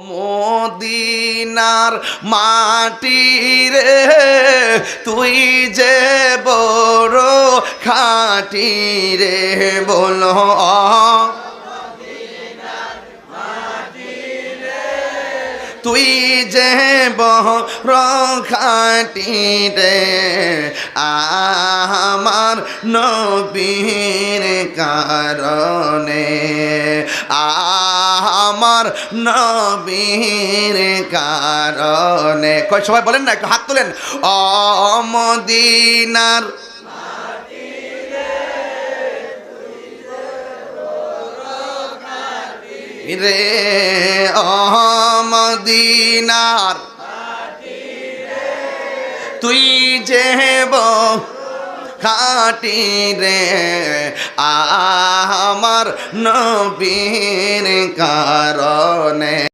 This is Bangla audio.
মদিনার মাটি রে তুই যে বড় খাঁটি রে বলো তুই যে বড় খাঁটি রে আমার নবীর কারণে আমার নবীর কারণে কই সবাই বলেন না একটু হাত তোলেন ও মদিনার রে ও মদিনার তুই যে খাঁটি রে আমার নবীর কারণে